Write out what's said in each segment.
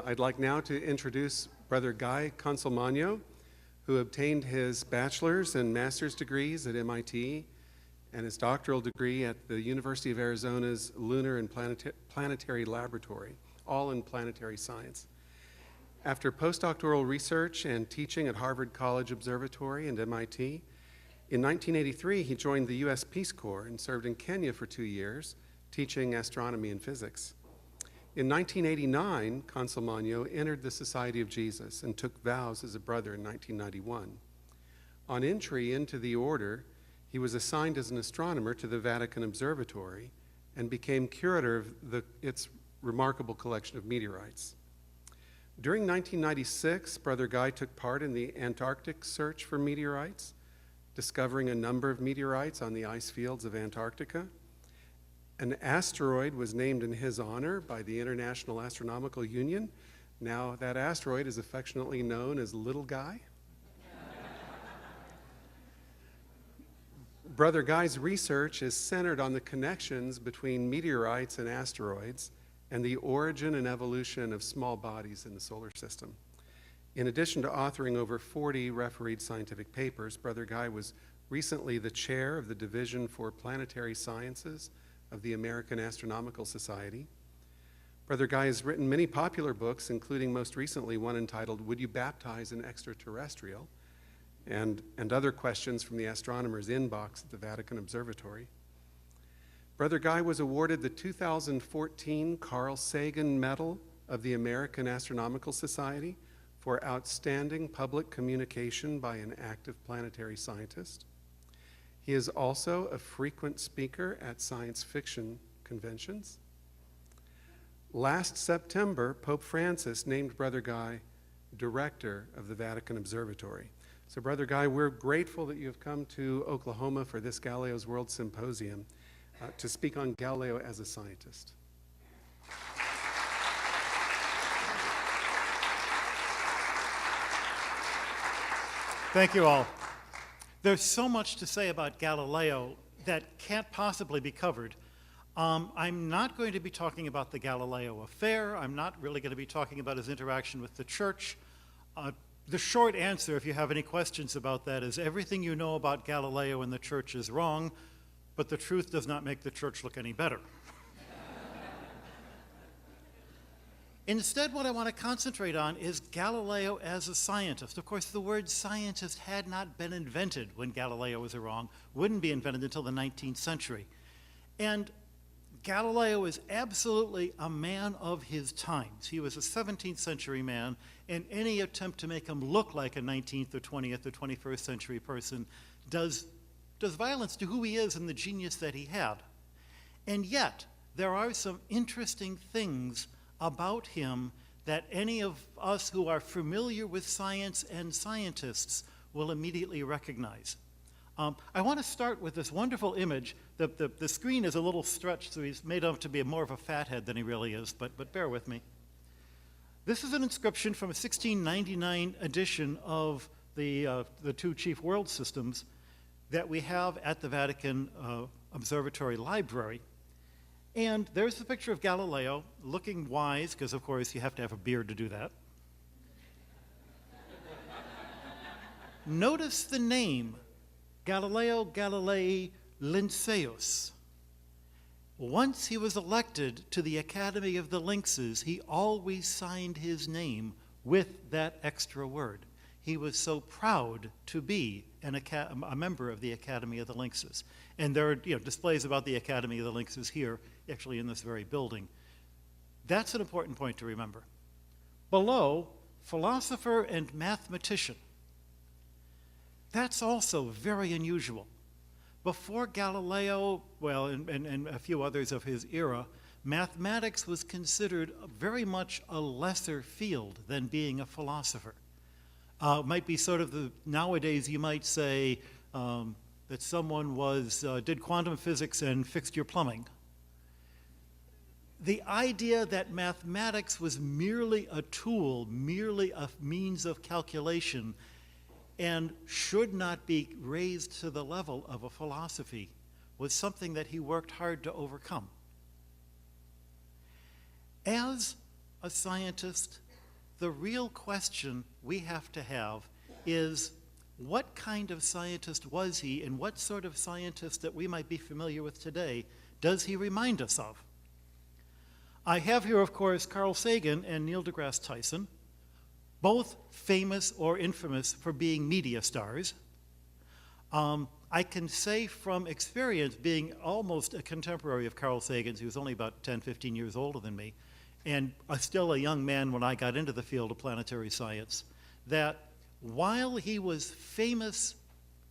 I'd like now to introduce Brother Guy Consolmagno, who obtained his bachelor's and master's degrees at MIT and his doctoral degree at the University of Arizona's Lunar and Planetary Laboratory, all in planetary science. After postdoctoral research and teaching at Harvard College Observatory and MIT, in 1983 he joined the U.S. Peace Corps and served in Kenya for 2 years, teaching astronomy and physics. In 1989, Consolmagno entered the Society of Jesus and took vows as a brother in 1991. On entry into the order, he was assigned as an astronomer to the Vatican Observatory and became curator of its remarkable collection of meteorites. During 1996, Brother Guy took part in the Antarctic search for meteorites, discovering a number of meteorites on the ice fields of Antarctica. An asteroid was named in his honor by the International Astronomical Union. Now that asteroid is affectionately known as Little Guy. Brother Guy's research is centered on the connections between meteorites and asteroids and the origin and evolution of small bodies in the solar system. In addition to authoring over 40 refereed scientific papers, Brother Guy was recently the chair of the Division for Planetary Sciences of the American Astronomical Society. Brother Guy has written many popular books, including most recently one entitled "Would You Baptize an Extraterrestrial?" and other questions from the astronomer's inbox at the Vatican Observatory. Brother Guy was awarded the 2014 Carl Sagan Medal of the American Astronomical Society for outstanding public communication by an active planetary scientist. He is also a frequent speaker at science fiction conventions. Last September, Pope Francis named Brother Guy director of the Vatican Observatory. So Brother Guy, we're grateful that you have come to Oklahoma for this Galileo's World Symposium to speak on Galileo as a scientist. Thank you all. There's so much to say about Galileo that can't possibly be covered. I'm not going to be talking about the Galileo affair. I'm not really going to be talking about his interaction with the church. The short answer, if you have any questions about that, is everything you know about Galileo and the church is wrong, but the truth does not make the church look any better. Instead, what I want to concentrate on is Galileo as a scientist. Of course, the word scientist had not been invented when Galileo was around, wouldn't be invented until the 19th century. And Galileo is absolutely a man of his times. He was a 17th century man, and any attempt to make him look like a 19th or 20th or 21st century person does violence to who he is and the genius that he had. And yet, there are some interesting things about him that any of us who are familiar with science and scientists will immediately recognize. I want to start with this wonderful image. The screen is a little stretched, so he's made out to be more of a fathead than he really is, but bear with me. This is an inscription from a 1699 edition of the two chief world systems that we have at the Vatican Observatory Library. And there's the picture of Galileo, looking wise, because of course you have to have a beard to do that. Notice the name, Galileo Galilei Linnaeus. Once he was elected to the Academy of the Lynxes, he always signed his name with that extra word. He was so proud to be a member of the Academy of the Lynxes. And there are displays about the Academy of the Lynxes here, actually in this very building. That's an important point to remember. Below, philosopher and mathematician. That's also very unusual. Before Galileo, well, and a few others of his era, mathematics was considered very much a lesser field than being a philosopher. Might be sort of nowadays you might say that someone did quantum physics and fixed your plumbing. The idea that mathematics was merely a tool, merely a means of calculation, and should not be raised to the level of a philosophy was something that he worked hard to overcome. As a scientist, the real question we have to have is, what kind of scientist was he, and what sort of scientist that we might be familiar with today does he remind us of? I have here, of course, Carl Sagan and Neil deGrasse Tyson, both famous or infamous for being media stars. I can say from experience, being almost a contemporary of Carl Sagan's, he was only about 10, 15 years older than me, and still a young man when I got into the field of planetary science, that while he was famous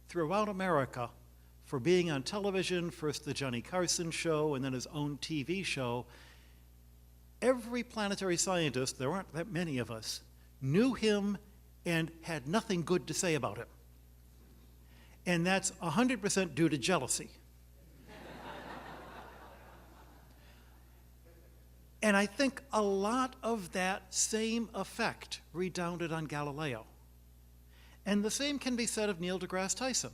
throughout America for being on television, first the Johnny Carson show and then his own TV show, every planetary scientist, there aren't that many of us, knew him and had nothing good to say about him. And that's 100% due to jealousy. And I think a lot of that same effect redounded on Galileo. And the same can be said of Neil deGrasse Tyson,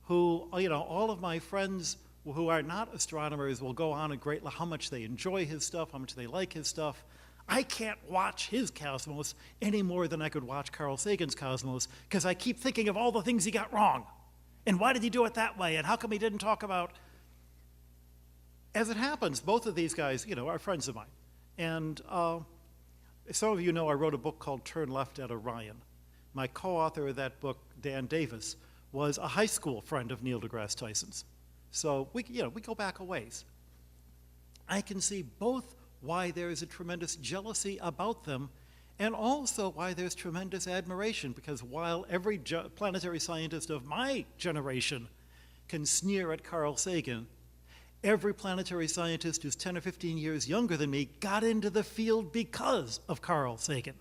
who, all of my friends who are not astronomers will go on a great how much they enjoy his stuff, how much they like his stuff. I can't watch his Cosmos any more than I could watch Carl Sagan's Cosmos, because I keep thinking of all the things he got wrong. And why did he do it that way? And how come he didn't talk about... As it happens, both of these guys, are friends of mine. And some of you know I wrote a book called Turn Left at Orion. My co-author of that book, Dan Davis, was a high school friend of Neil deGrasse Tyson's. So we go back a ways. I can see both why there is a tremendous jealousy about them, and also why there's tremendous admiration, because while every planetary scientist of my generation can sneer at Carl Sagan, every planetary scientist who's 10 or 15 years younger than me got into the field because of Carl Sagan.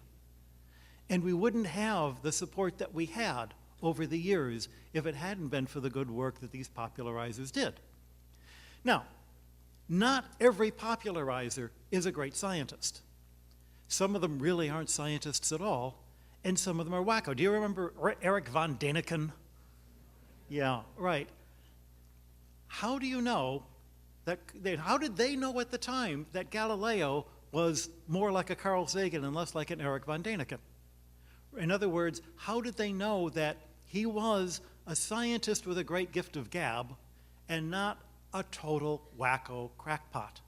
And we wouldn't have the support that we had over the years if it hadn't been for the good work that these popularizers did. Now, not every popularizer is a great scientist. Some of them really aren't scientists at all, and some of them are wacko. Do you remember Erich von Däniken? Yeah, right. How do you know that, how did they know at the time that Galileo was more like a Carl Sagan and less like an Erich von Däniken? In other words, how did they know that he was a scientist with a great gift of gab and not a total wacko crackpot?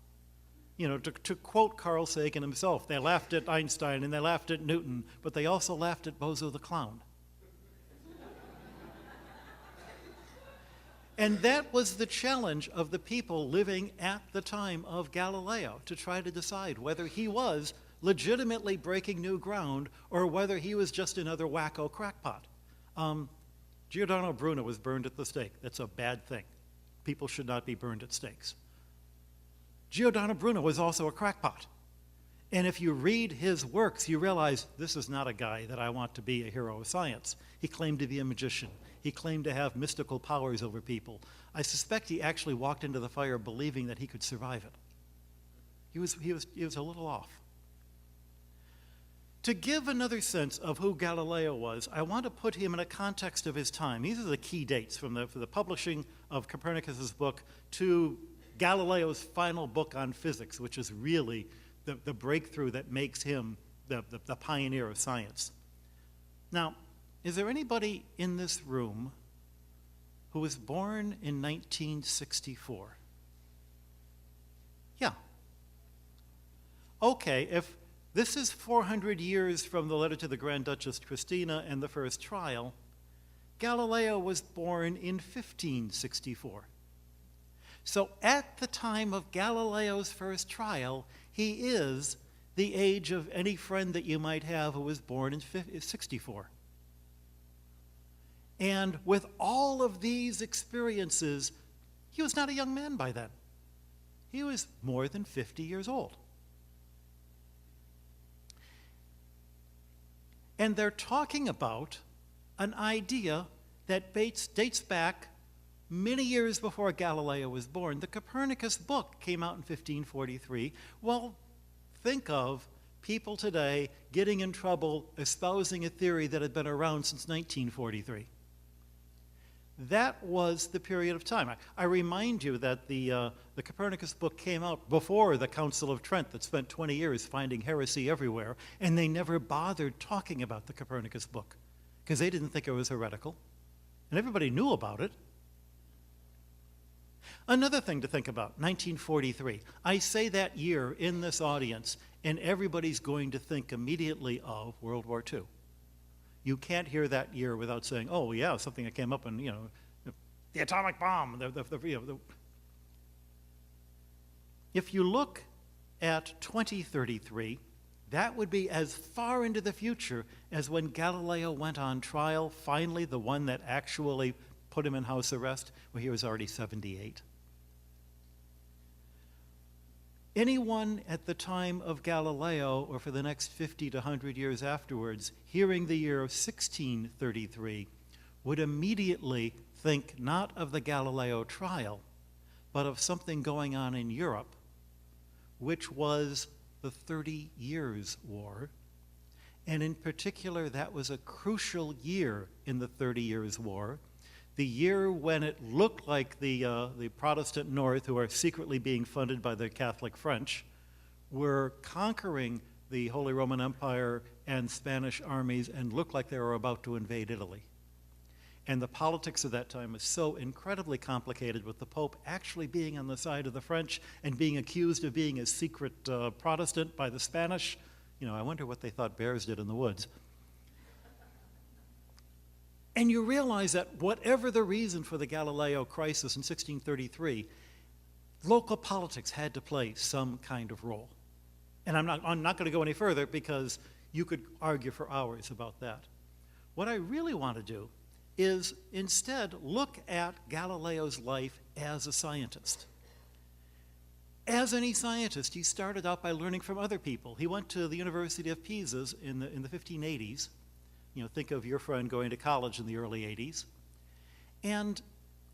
To quote Carl Sagan himself, they laughed at Einstein and they laughed at Newton, but they also laughed at Bozo the Clown. And that was the challenge of the people living at the time of Galileo, to try to decide whether he was legitimately breaking new ground or whether he was just another wacko crackpot. Giordano Bruno was burned at the stake. That's a bad thing. People should not be burned at stakes. Giordano Bruno was also a crackpot. And if you read his works, you realize this is not a guy that I want to be a hero of science. He claimed to be a magician. He claimed to have mystical powers over people. I suspect he actually walked into the fire believing that he could survive it. He was a little off. To give another sense of who Galileo was, I want to put him in a context of his time. These are the key dates for the publishing of Copernicus's book to Galileo's final book on physics, which is really the breakthrough that makes him the pioneer of science. Now, is there anybody in this room who was born in 1964? Yeah. Okay, if this is 400 years from the letter to the Grand Duchess Christina and the first trial, Galileo was born in 1564. So at the time of Galileo's first trial, he is the age of any friend that you might have who was born in 64. And with all of these experiences, he was not a young man by then. He was more than 50 years old. And they're talking about an idea that dates back many years before Galileo was born. The Copernicus book came out in 1543. Well, think of people today getting in trouble espousing a theory that had been around since 1943. That was the period of time. I remind you that the Copernicus book came out before the Council of Trent that spent 20 years finding heresy everywhere, and they never bothered talking about the Copernicus book because they didn't think it was heretical, and everybody knew about it. Another thing to think about, 1943. I say that year in this audience, and everybody's going to think immediately of World War II. You can't hear that year without saying, oh, yeah, something that came up and, the atomic bomb. If you look at 2033, that would be as far into the future as when Galileo went on trial, finally, the one that actually put him in house arrest, well, he was already 78. Anyone at the time of Galileo, or for the next 50 to 100 years afterwards, hearing the year of 1633, would immediately think not of the Galileo trial, but of something going on in Europe, which was the 30 Years' War. And in particular, that was a crucial year in the 30 Years' War, the year when it looked like the Protestant North, who are secretly being funded by the Catholic French, were conquering the Holy Roman Empire and Spanish armies and looked like they were about to invade Italy. And the politics of that time was so incredibly complicated, with the Pope actually being on the side of the French and being accused of being a secret Protestant by the Spanish. I wonder what they thought bears did in the woods. And you realize that whatever the reason for the Galileo crisis in 1633, local politics had to play some kind of role. And I'm not going to go any further because you could argue for hours about that. What I really want to do is instead look at Galileo's life as a scientist. As any scientist, he started out by learning from other people. He went to the University of Pisa in the 1580s. Think of your friend going to college in the early 80s. And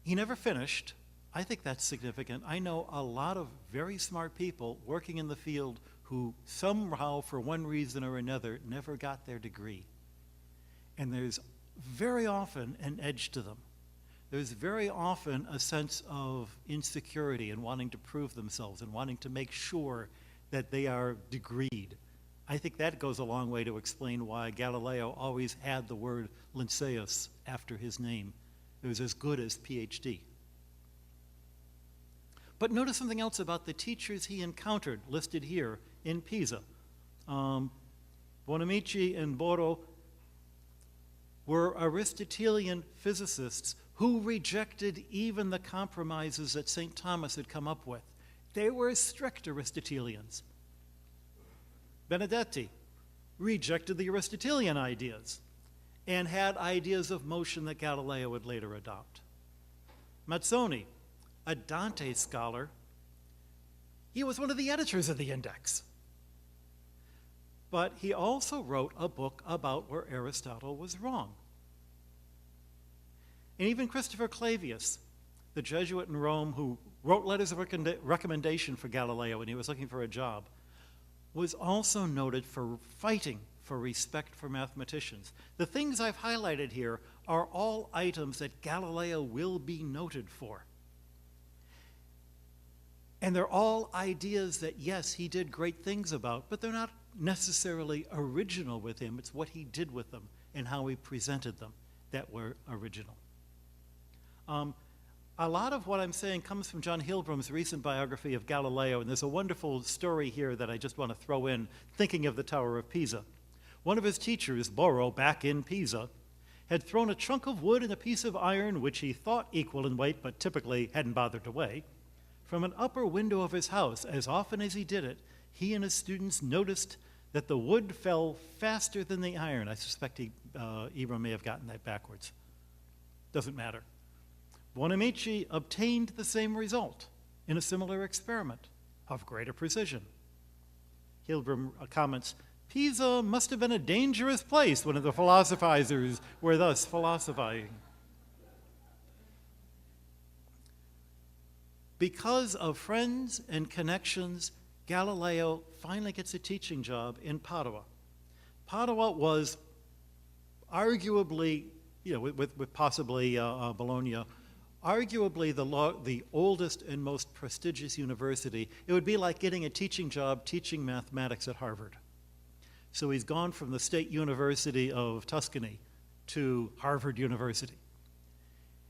he never finished. I think that's significant. I know a lot of very smart people working in the field who somehow, for one reason or another, never got their degree. And there's very often an edge to them. There's very often a sense of insecurity and wanting to prove themselves and wanting to make sure that they are degreed. I think that goes a long way to explain why Galileo always had the word Linnaeus after his name. It was as good as PhD. But notice something else about the teachers he encountered, listed here in Pisa. Bonamici and Boro were Aristotelian physicists who rejected even the compromises that St. Thomas had come up with. They were strict Aristotelians. Benedetti rejected the Aristotelian ideas and had ideas of motion that Galileo would later adopt. Mazzoni, a Dante scholar, he was one of the editors of the Index. But he also wrote a book about where Aristotle was wrong. And even Christopher Clavius, the Jesuit in Rome who wrote letters of recommendation for Galileo when he was looking for a job, was also noted for fighting for respect for mathematicians. The things I've highlighted here are all items that Galileo will be noted for. And they're all ideas that, yes, he did great things about, but they're not necessarily original with him. It's what he did with them and how he presented them that were original. A lot of what I'm saying comes from John Hilbrum's recent biography of Galileo, and there's a wonderful story here that I just want to throw in, thinking of the Tower of Pisa. One of his teachers, Boro, back in Pisa, had thrown a chunk of wood and a piece of iron, which he thought equal in weight, but typically hadn't bothered to weigh, from an upper window of his house. As often as he did it, he and his students noticed that the wood fell faster than the iron. I suspect Ibram may have gotten that backwards. Doesn't matter. Bonamici obtained the same result in a similar experiment of greater precision. Hilbram comments, Pisa must have been a dangerous place when the philosophizers were thus philosophizing. Because of friends and connections, Galileo finally gets a teaching job in Padua. Padua was arguably, with possibly Bologna, arguably the oldest and most prestigious university. It would be like getting a teaching job teaching mathematics at Harvard. So he's gone from the State University of Tuscany to Harvard University.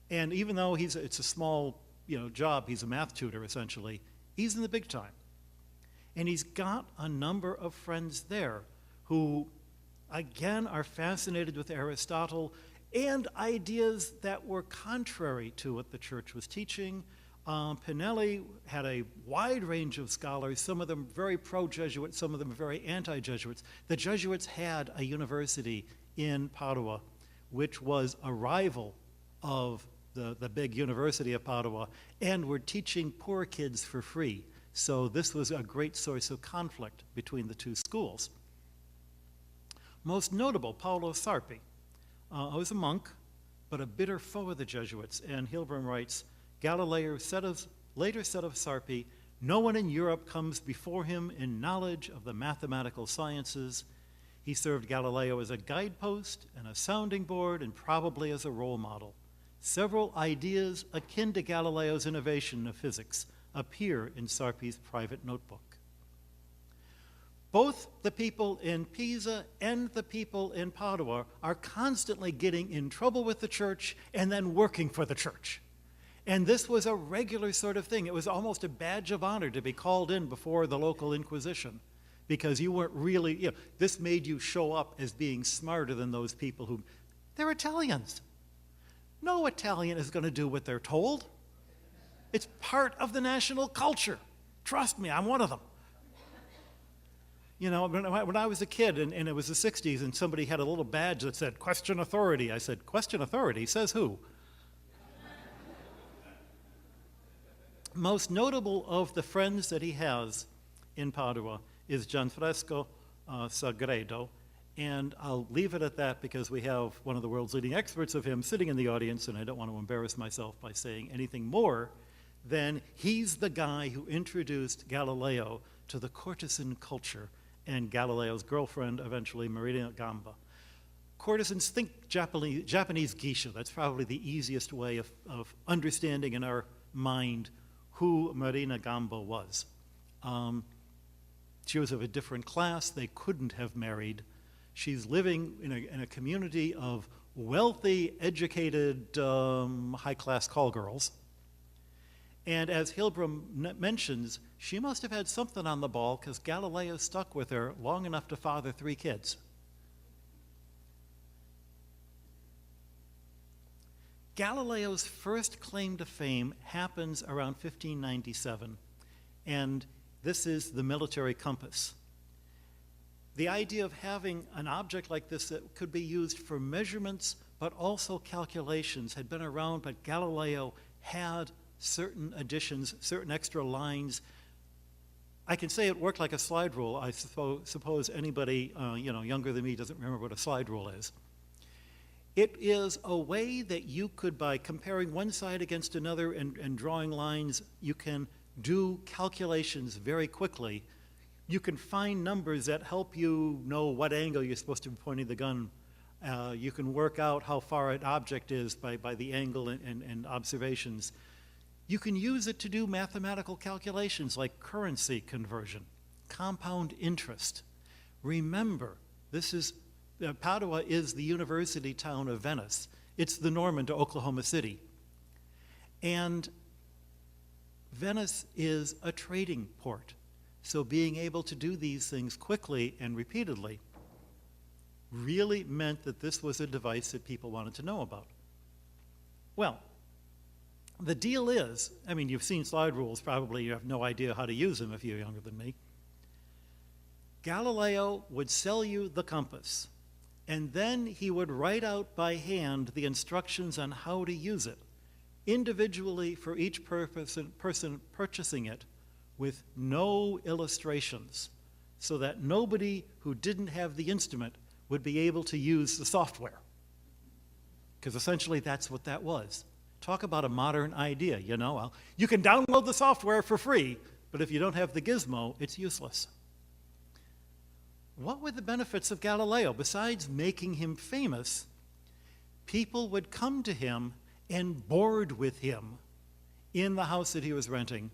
And even though it's a small job, he's a math tutor essentially, he's in the big time. And he's got a number of friends there who, again, are fascinated with Aristotle and ideas that were contrary to what the church was teaching. Pinelli had a wide range of scholars, some of them very pro-Jesuit, some of them very anti-Jesuits. The Jesuits had a university in Padua, which was a rival of the big University of Padua, and were teaching poor kids for free. So this was a great source of conflict between the two schools. Most notable, Paolo Sarpi, was a monk, but a bitter foe of the Jesuits. And Hilbrun writes, Galileo later said of Sarpi, no one in Europe comes before him in knowledge of the mathematical sciences. He served Galileo as a guidepost and a sounding board and probably as a role model. Several ideas akin to Galileo's innovation of physics appear in Sarpi's private notebook. Both the people in Pisa and the people in Padua are constantly getting in trouble with the church and then working for the church. And this was a regular sort of thing. It was almost a badge of honor to be called in before the local Inquisition, because you weren't really, this made you show up as being smarter than those people who, they're Italians. No Italian is going to do what they're told. It's part of the national culture. Trust me, I'm one of them. When I was a kid, and it was the 60s, and somebody had a little badge that said, question authority. I said, question authority? Says who? Most notable of the friends that he has in Padua is Gianfrancesco Sagredo, and I'll leave it at that because we have one of the world's leading experts of him sitting in the audience, and I don't want to embarrass myself by saying anything more than he's the guy who introduced Galileo to the courtesan culture and Galileo's girlfriend, eventually Marina Gamba. Courtesans think Japanese geisha. That's probably the easiest way of understanding in our mind who Marina Gamba was. She was of a different class. They couldn't have married. She's living in a community of wealthy, educated, high-class call girls. And as Hilbrun mentions, she must have had something on the ball because Galileo stuck with her long enough to father 3 kids. Galileo's first claim to fame happens around 1597, and this is the military compass. The idea of having an object like this that could be used for measurements but also calculations had been around, but Galileo had certain additions, certain extra lines. I can say it worked like a slide rule. I suppose anybody younger than me doesn't remember what a slide rule is. It is a way that you could, by comparing one side against another and drawing lines, you can do calculations very quickly. You can find numbers that help you know what angle you're supposed to be pointing the gun. You can work out how far an object is by the angle and observations. You can use it to do mathematical calculations like currency conversion, compound interest. Remember, Padua is the university town of Venice. It's the Norman to Oklahoma City. And Venice is a trading port. So being able to do these things quickly and repeatedly really meant that this was a device that people wanted to know about. Well, the deal is, you've seen slide rules, probably you have no idea how to use them if you're younger than me. Galileo would sell you the compass, and then he would write out by hand the instructions on how to use it, individually for each person purchasing it, with no illustrations, so that nobody who didn't have the instrument would be able to use the software. Because essentially that's what that was. Talk about a modern idea, you can download the software for free, but if you don't have the gizmo, it's useless. What were the benefits of Galileo? Besides making him famous, people would come to him and board with him in the house that he was renting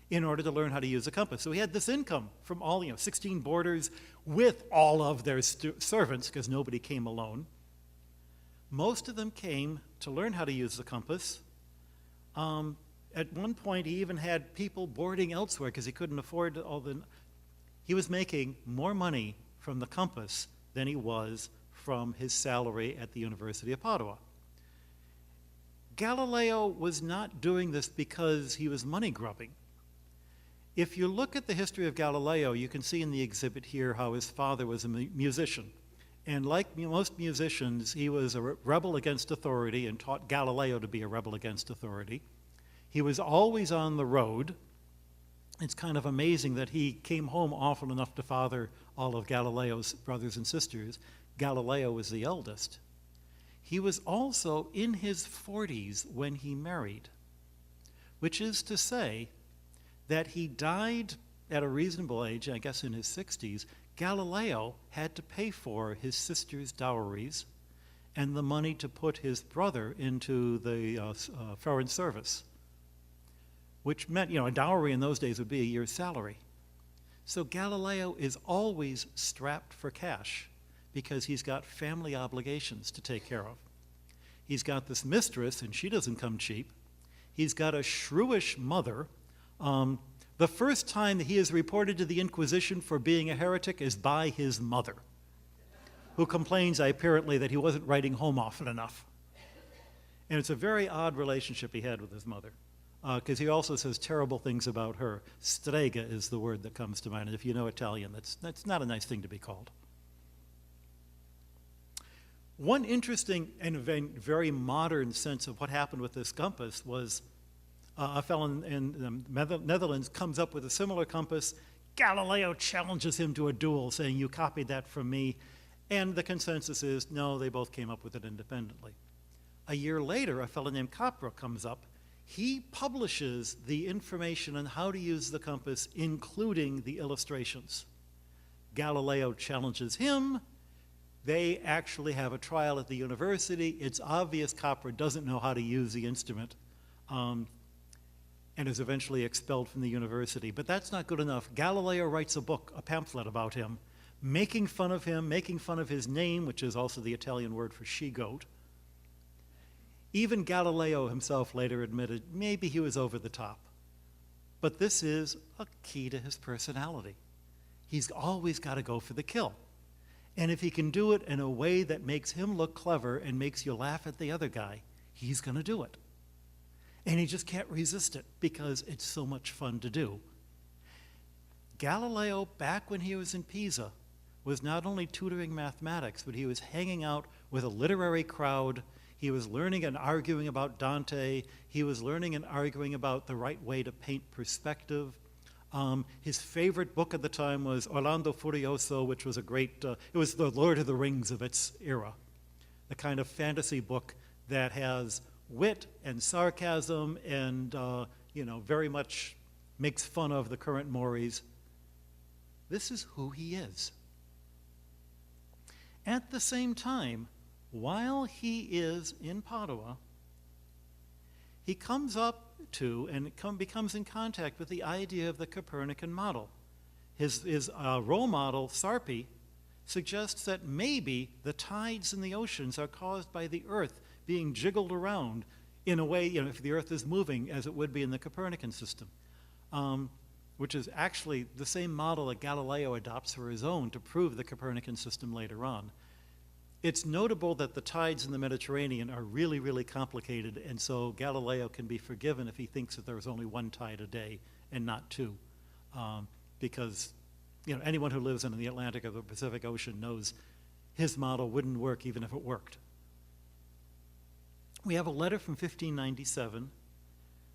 in order to learn how to use a compass. So he had this income from all, 16 boarders with all of their servants, because nobody came alone. Most of them came to learn how to use the compass. At one point, he even had people boarding elsewhere because he couldn't afford all the... He was making more money from the compass than he was from his salary at the University of Padua. Galileo was not doing this because he was money grubbing. If you look at the history of Galileo, you can see in the exhibit here how his father was a musician. And like most musicians, he was a rebel against authority and taught Galileo to be a rebel against authority. He was always on the road. It's kind of amazing that he came home often enough to father all of Galileo's brothers and sisters. Galileo was the eldest. He was also in his 40s when he married, which is to say that he died at a reasonable age, I guess in his 60s. Galileo had to pay for his sister's dowries and the money to put his brother into the foreign service, which meant, a dowry in those days would be a year's salary. So Galileo is always strapped for cash because he's got family obligations to take care of. He's got this mistress, and she doesn't come cheap. He's got a shrewish mother. The first time that he is reported to the Inquisition for being a heretic is by his mother, who complains apparently that he wasn't writing home often enough. And it's a very odd relationship he had with his mother, because he also says terrible things about her. Strega is the word that comes to mind, and if you know Italian, that's not a nice thing to be called. One interesting and very modern sense of what happened with this compass was a fellow in the Netherlands comes up with a similar compass. Galileo challenges him to a duel, saying, "You copied that from me." And the consensus is, no, they both came up with it independently. A year later, a fellow named Capra comes up. He publishes the information on how to use the compass, including the illustrations. Galileo challenges him. They actually have a trial at the university. It's obvious Capra doesn't know how to use the instrument, and is eventually expelled from the university. But that's not good enough. Galileo writes a book, a pamphlet about him, making fun of him, making fun of his name, which is also the Italian word for she-goat. Even Galileo himself later admitted maybe he was over the top. But this is a key to his personality. He's always got to go for the kill. And if he can do it in a way that makes him look clever and makes you laugh at the other guy, he's going to do it. And he just can't resist it because it's so much fun to do. Galileo, back when he was in Pisa, was not only tutoring mathematics, but he was hanging out with a literary crowd. He was learning and arguing about Dante. He was learning and arguing about the right way to paint perspective. His favorite book at the time was Orlando Furioso, which was a great, it was the Lord of the Rings of its era, the kind of fantasy book that has wit and sarcasm and, very much makes fun of the current mores. This is who he is. At the same time, while he is in Padua, he comes up to and becomes in contact with the idea of the Copernican model. His role model, Sarpi, suggests that maybe the tides in the oceans are caused by the Earth being jiggled around in a way, if the Earth is moving as it would be in the Copernican system, which is actually the same model that Galileo adopts for his own to prove the Copernican system later on. It's notable that the tides in the Mediterranean are really, really complicated, and so Galileo can be forgiven if he thinks that there's only one tide a day and not two, because anyone who lives in the Atlantic or the Pacific Ocean knows his model wouldn't work even if it worked. We have a letter from 1597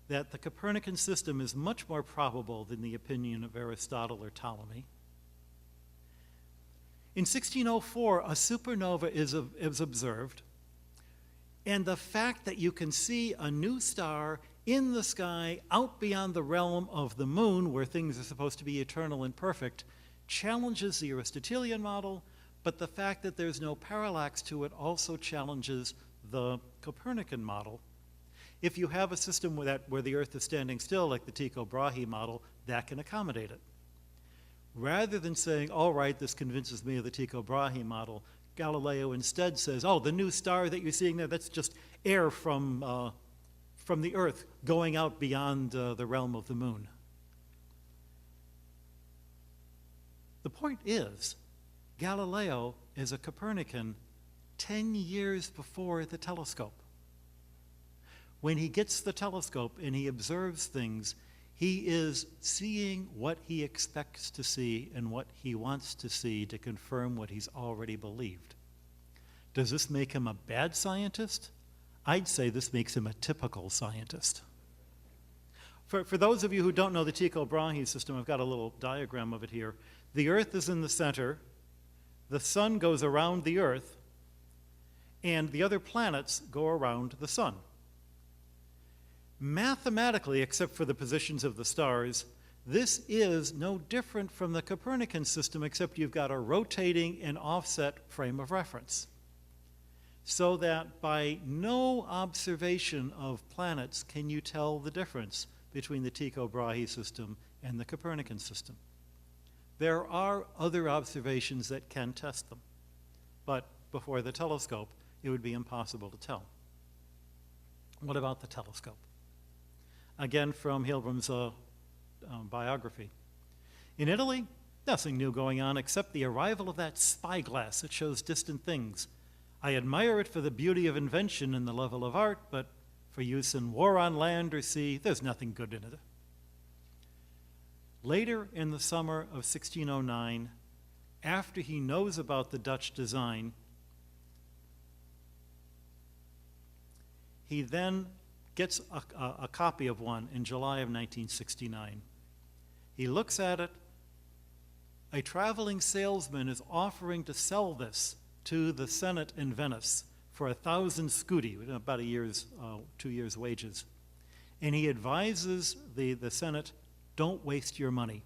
that the Copernican system is much more probable than the opinion of Aristotle or Ptolemy. In 1604, a supernova is observed, and the fact that you can see a new star in the sky out beyond the realm of the moon, where things are supposed to be eternal and perfect, challenges the Aristotelian model, but the fact that there's no parallax to it also challenges the Copernican model. If you have a system where the Earth is standing still, like the Tycho Brahe model, that can accommodate it. Rather than saying, all right, this convinces me of the Tycho Brahe model, Galileo instead says, oh, the new star that you're seeing there, that's just air from the Earth going out beyond the realm of the moon. The point is, Galileo is a Copernican 10 years before the telescope. When he gets the telescope and he observes things, he is seeing what he expects to see and what he wants to see to confirm what he's already believed. Does this make him a bad scientist? I'd say this makes him a typical scientist. For those of you who don't know the Tycho Brahe system, I've got a little diagram of it here. The Earth is in the center, the sun goes around the Earth, and the other planets go around the sun. Mathematically, except for the positions of the stars, this is no different from the Copernican system, except you've got a rotating and offset frame of reference. So that by no observation of planets can you tell the difference between the Tycho Brahe system and the Copernican system. There are other observations that can test them, but before the telescope, it would be impossible to tell. What about the telescope? Again, from Hilbrum's biography. In Italy, nothing new going on except the arrival of that spyglass that shows distant things. I admire it for the beauty of invention and the level of art, but for use in war on land or sea, there's nothing good in it. Later in the summer of 1609, after he knows about the Dutch design, he then gets a copy of one in July of 1969. He looks at it. A traveling salesman is offering to sell this to the Senate in Venice for 1,000 scudi, about 2 years' wages. And he advises the Senate, don't waste your money.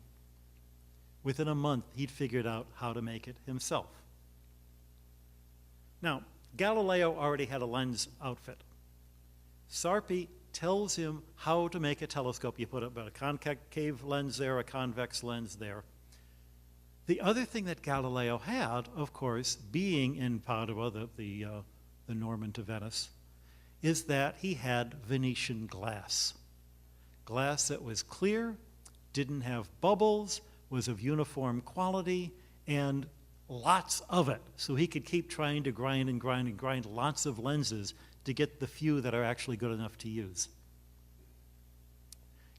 Within a month, he'd figured out how to make it himself. Now, Galileo already had a lens outfit. Sarpi tells him how to make a telescope. You put a concave lens there, a convex lens there. The other thing that Galileo had, of course, being in Padua, the Norman to Venice, is that he had Venetian glass. Glass that was clear, didn't have bubbles, was of uniform quality, and lots of it. So he could keep trying to grind and grind and grind lots of lenses to get the few that are actually good enough to use.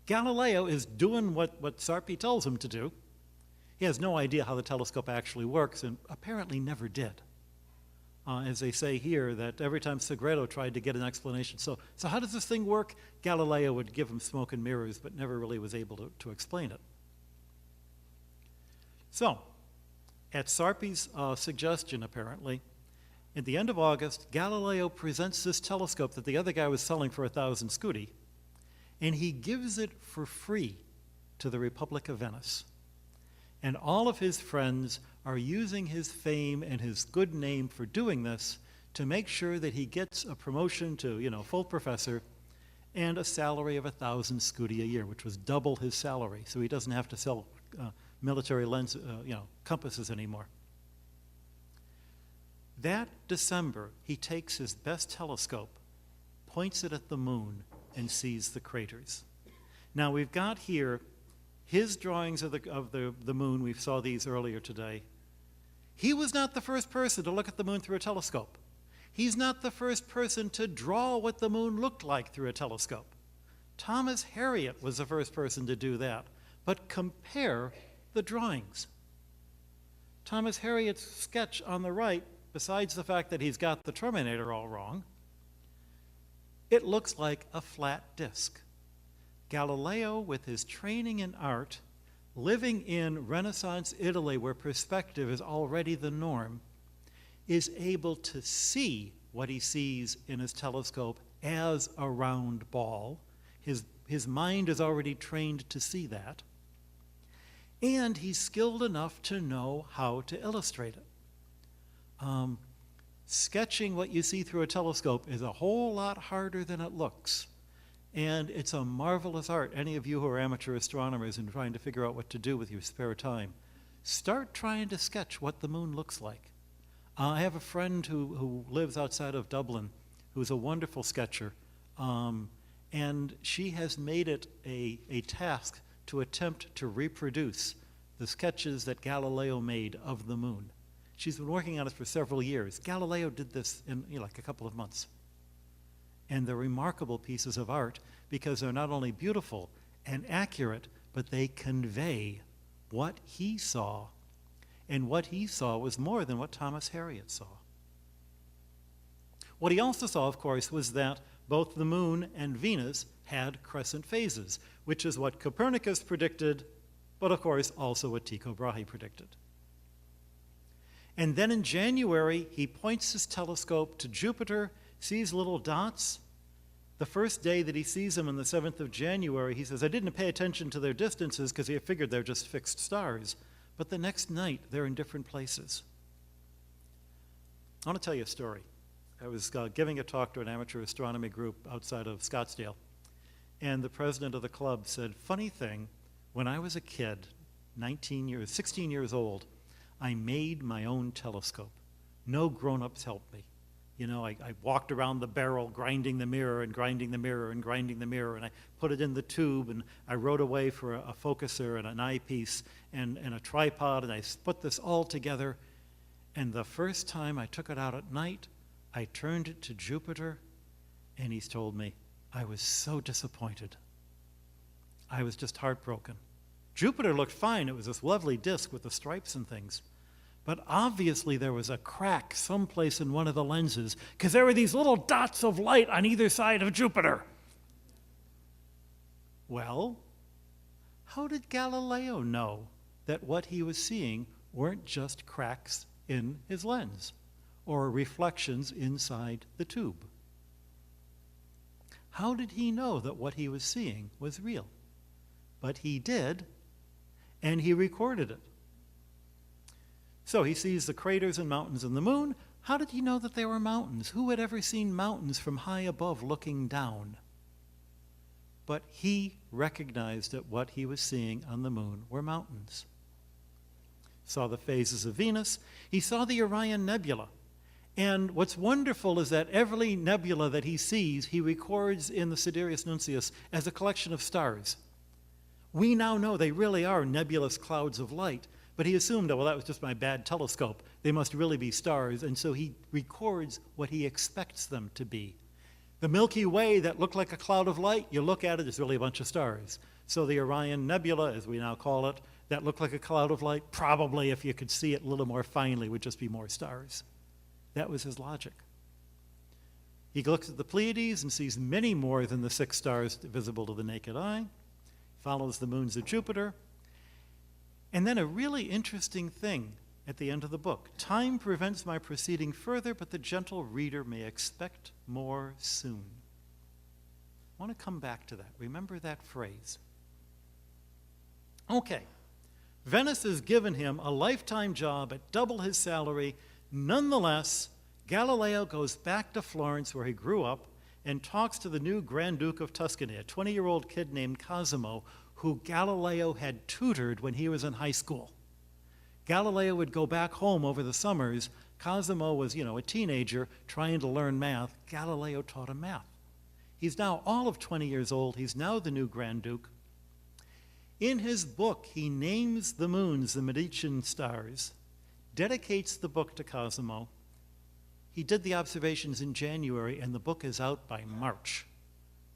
Galileo is doing what Sarpi tells him to do. He has no idea how the telescope actually works, and apparently never did. As they say here, that every time Sagredo tried to get an explanation, so how does this thing work? Galileo would give him smoke and mirrors, but never really was able to explain it. So, at Sarpi's suggestion, apparently, at the end of August, Galileo presents this telescope that the other guy was selling for 1,000 scudi, and he gives it for free to the Republic of Venice. And all of his friends are using his fame and his good name for doing this to make sure that he gets a promotion to, full professor and a salary of 1,000 scudi a year, which was double his salary, so he doesn't have to sell military lens, compasses anymore. That December, he takes his best telescope, points it at the moon, and sees the craters. Now, we've got here his drawings of the moon. We saw these earlier today. He was not the first person to look at the moon through a telescope. He's not the first person to draw what the moon looked like through a telescope. Thomas Harriot was the first person to do that. But compare the drawings. Thomas Harriot's sketch on the right, besides the fact that he's got the terminator all wrong, it looks like a flat disk. Galileo, with his training in art, living in Renaissance Italy where perspective is already the norm, is able to see what he sees in his telescope as a round ball. His mind is already trained to see that. And he's skilled enough to know how to illustrate it. sketching what you see through a telescope is a whole lot harder than it looks. And it's a marvelous art. Any of you who are amateur astronomers and trying to figure out what to do with your spare time, start trying to sketch what the moon looks like. I have a friend who lives outside of Dublin who's a wonderful sketcher, and she has made it a task to attempt to reproduce the sketches that Galileo made of the moon. She's been working on it for several years. Galileo did this in like a couple of months. And they're remarkable pieces of art because they're not only beautiful and accurate, but they convey what he saw. And what he saw was more than what Thomas Harriot saw. What he also saw, of course, was that both the moon and Venus had crescent phases, which is what Copernicus predicted, but of course also what Tycho Brahe predicted. And then in January, he points his telescope to Jupiter, sees little dots. The first day that he sees them on the 7th of January, he says, I didn't pay attention to their distances because he figured they're just fixed stars. But the next night, they're in different places. I want to tell you a story. I was giving a talk to an amateur astronomy group outside of Scottsdale, and the president of the club said, funny thing, when I was a kid, 16 years old, I made my own telescope. No grown-ups helped me. You know, I walked around the barrel grinding the mirror and grinding the mirror and grinding the mirror, and I put it in the tube, and I wrote away for a focuser and an eyepiece and a tripod, and I put this all together. And the first time I took it out at night, I turned it to Jupiter, and he's told me, I was so disappointed. I was just heartbroken. Jupiter looked fine. It was this lovely disk with the stripes and things. But obviously there was a crack someplace in one of the lenses because there were these little dots of light on either side of Jupiter. Well, how did Galileo know that what he was seeing weren't just cracks in his lens or reflections inside the tube? How did he know that what he was seeing was real? But he did, and he recorded it. So he sees the craters and mountains in the moon. How did he know that they were mountains? Who had ever seen mountains from high above looking down? But he recognized that what he was seeing on the moon were mountains. Saw the phases of Venus. He saw the Orion Nebula. And what's wonderful is that every nebula that he sees, he records in the Sidereus Nuncius as a collection of stars. We now know they really are nebulous clouds of light. But he assumed, oh, well, that was just my bad telescope. They must really be stars, and so he records what he expects them to be. The Milky Way that looked like a cloud of light, you look at it, it's really a bunch of stars. So the Orion Nebula, as we now call it, that looked like a cloud of light, probably, if you could see it a little more finely, would just be more stars. That was his logic. He looks at the Pleiades and sees many more than the 6 stars visible to the naked eye, follows the moons of Jupiter. And then a really interesting thing at the end of the book. Time prevents my proceeding further, but the gentle reader may expect more soon. I want to come back to that. Remember that phrase. Okay. Venice has given him a lifetime job at double his salary. Nonetheless, Galileo goes back to Florence, where he grew up, and talks to the new Grand Duke of Tuscany, a 20-year-old kid named Cosimo, who Galileo had tutored when he was in high school. Galileo would go back home over the summers. Cosimo was, a teenager trying to learn math. Galileo taught him math. He's now all of 20 years old. He's now the new Grand Duke. In his book, he names the moons the Medicean stars, dedicates the book to Cosimo. He did the observations in January, and the book is out by March.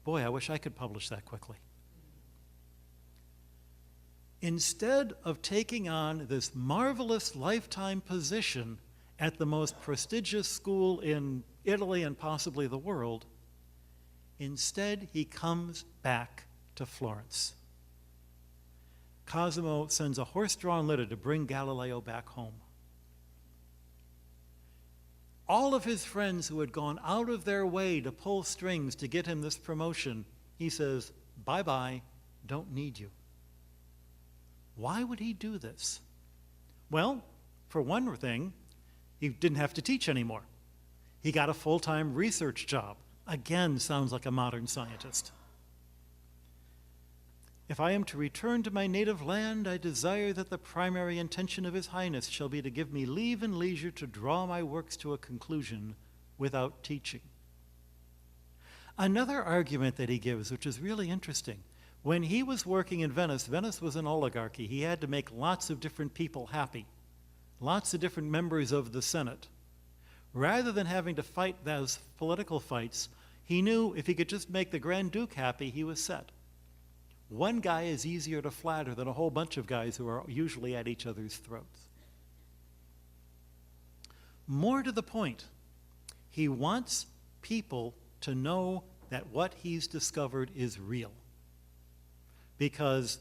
Boy, I wish I could publish that quickly. Instead of taking on this marvelous lifetime position at the most prestigious school in Italy and possibly the world, instead he comes back to Florence. Cosimo sends a horse-drawn litter to bring Galileo back home. All of his friends who had gone out of their way to pull strings to get him this promotion, he says, bye-bye, don't need you. Why would he do this? Well, for one thing, he didn't have to teach anymore. He got a full-time research job. Again, sounds like a modern scientist. If I am to return to my native land, I desire that the primary intention of His Highness shall be to give me leave and leisure to draw my works to a conclusion without teaching. Another argument that he gives, which is really interesting, when he was working in Venice, Venice was an oligarchy. He had to make lots of different people happy, lots of different members of the Senate. Rather than having to fight those political fights, he knew if he could just make the Grand Duke happy, he was set. One guy is easier to flatter than a whole bunch of guys who are usually at each other's throats. More to the point, he wants people to know that what he's discovered is real. Because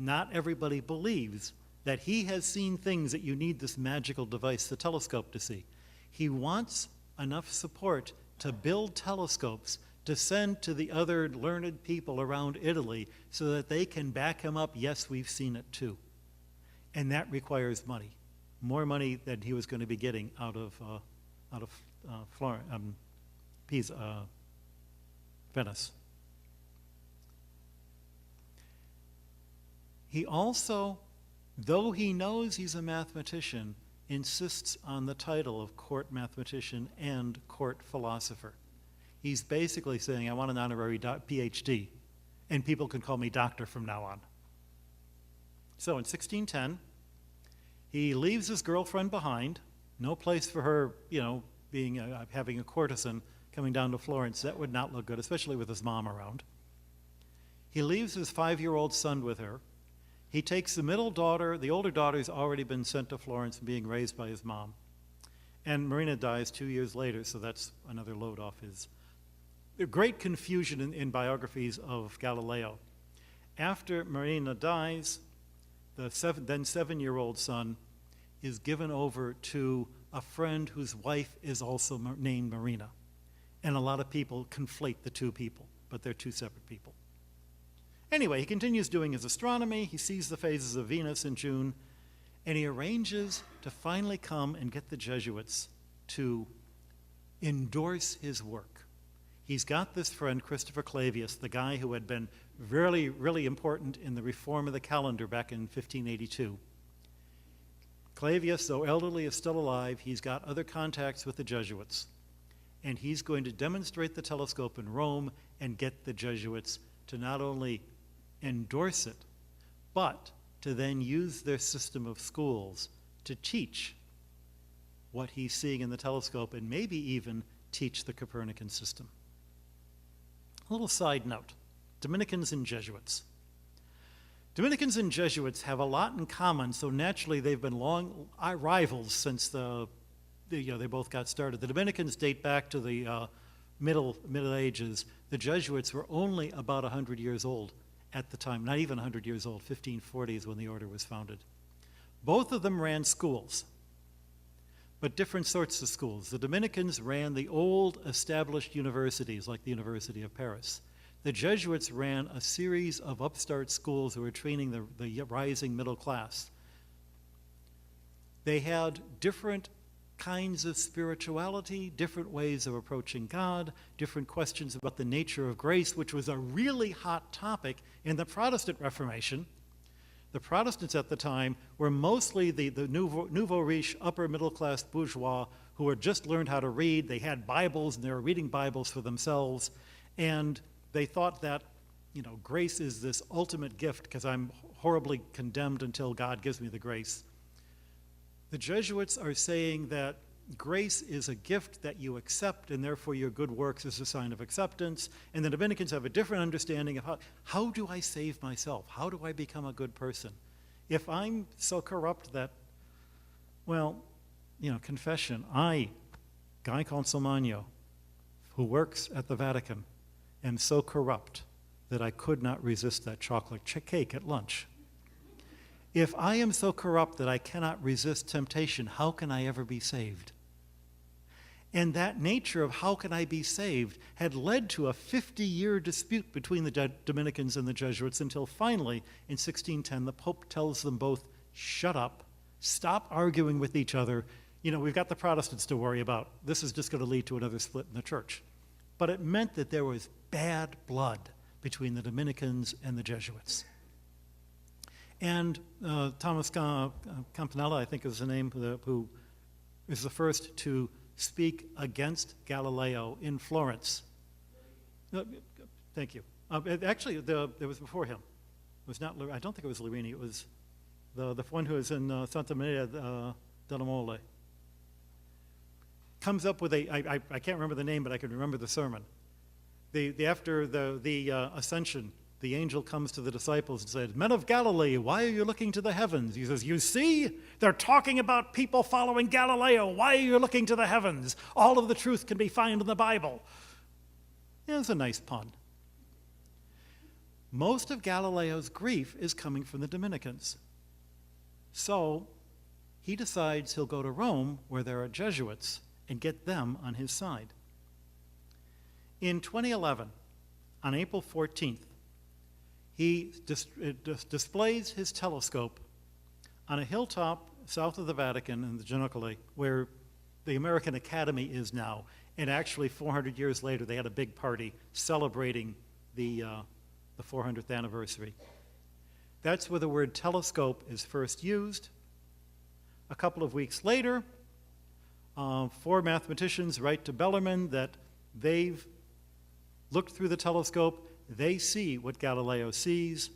not everybody believes that he has seen things that you need this magical device, the telescope, to see. He wants enough support to build telescopes to send to the other learned people around Italy so that they can back him up, yes, we've seen it too. And that requires money, more money than he was going to be getting out of Pisa, Venice. He also, though he knows he's a mathematician, insists on the title of court mathematician and court philosopher. He's basically saying, I want an honorary PhD, and people can call me doctor from now on. So in 1610, he leaves his girlfriend behind, no place for her, being having a courtesan coming down to Florence. That would not look good, especially with his mom around. He leaves his 5-year-old son with her. He takes the middle daughter, the older daughter's already been sent to Florence and being raised by his mom. And Marina dies 2 years later, so that's another load off his. There's great confusion in biographies of Galileo. After Marina dies, the then 7-year-old son is given over to a friend whose wife is also named Marina. And a lot of people conflate the two people, but they're two separate people. Anyway, he continues doing his astronomy. He sees the phases of Venus in June, and he arranges to finally come and get the Jesuits to endorse his work. He's got this friend, Christopher Clavius, the guy who had been really, really important in the reform of the calendar back in 1582. Clavius, though elderly, is still alive. He's got other contacts with the Jesuits. And he's going to demonstrate the telescope in Rome and get the Jesuits to not only endorse it, but to then use their system of schools to teach what he's seeing in the telescope and maybe even teach the Copernican system. A little side note, Dominicans and Jesuits. Dominicans and Jesuits have a lot in common, so naturally they've been long rivals since they both got started. The Dominicans date back to the Middle Ages. The Jesuits were only about 100 years old at the time, not even 100 years old. 1540 is when the order was founded. Both of them ran schools, but different sorts of schools. The Dominicans ran the old established universities, like the University of Paris. The Jesuits ran a series of upstart schools who were training the rising middle class. They had different kinds of spirituality, different ways of approaching God, different questions about the nature of grace, which was a really hot topic in the Protestant Reformation. The Protestants at the time were mostly the nouveau riche, upper middle class bourgeois who had just learned how to read. They had Bibles and they were reading Bibles for themselves. And they thought that, grace is this ultimate gift because I'm horribly condemned until God gives me the grace. The Jesuits are saying that grace is a gift that you accept, and therefore your good works is a sign of acceptance. And the Dominicans have a different understanding of how do I save myself? How do I become a good person? If I'm so corrupt that, confession, I, Guy Consolmagno, who works at the Vatican, am so corrupt that I could not resist that chocolate cake at lunch. If I am so corrupt that I cannot resist temptation, how can I ever be saved? And that nature of how can I be saved had led to a 50-year dispute between the Dominicans and the Jesuits until finally, in 1610, the Pope tells them both, shut up, stop arguing with each other, we've got the Protestants to worry about. This is just going to lead to another split in the church. But it meant that there was bad blood between the Dominicans and the Jesuits. And Thomas Campanella, I think is the name, who is the first to speak against Galileo in Florence. Thank you. Actually, there was before him. It was not. I don't think it was Lurini. It was the one who was in Santa Maria della Mole. Comes up with I can't remember the name, but I can remember the sermon. After the ascension, the angel comes to the disciples and says, "Men of Galilee, why are you looking to the heavens?" He says, "You see, they're talking about people following Galileo. Why are you looking to the heavens? All of the truth can be found in the Bible." Yeah, it's a nice pun. Most of Galileo's grief is coming from the Dominicans. So he decides he'll go to Rome, where there are Jesuits, and get them on his side. In 2011, on April 14th, he displays his telescope on a hilltop south of the Vatican in the Gianicoli, where the American Academy is now. And actually, 400 years later, they had a big party celebrating the 400th anniversary. That's where the word telescope is first used. A couple of weeks later, 4 mathematicians write to Bellarmine that they've looked through the telescope. They see what Galileo sees.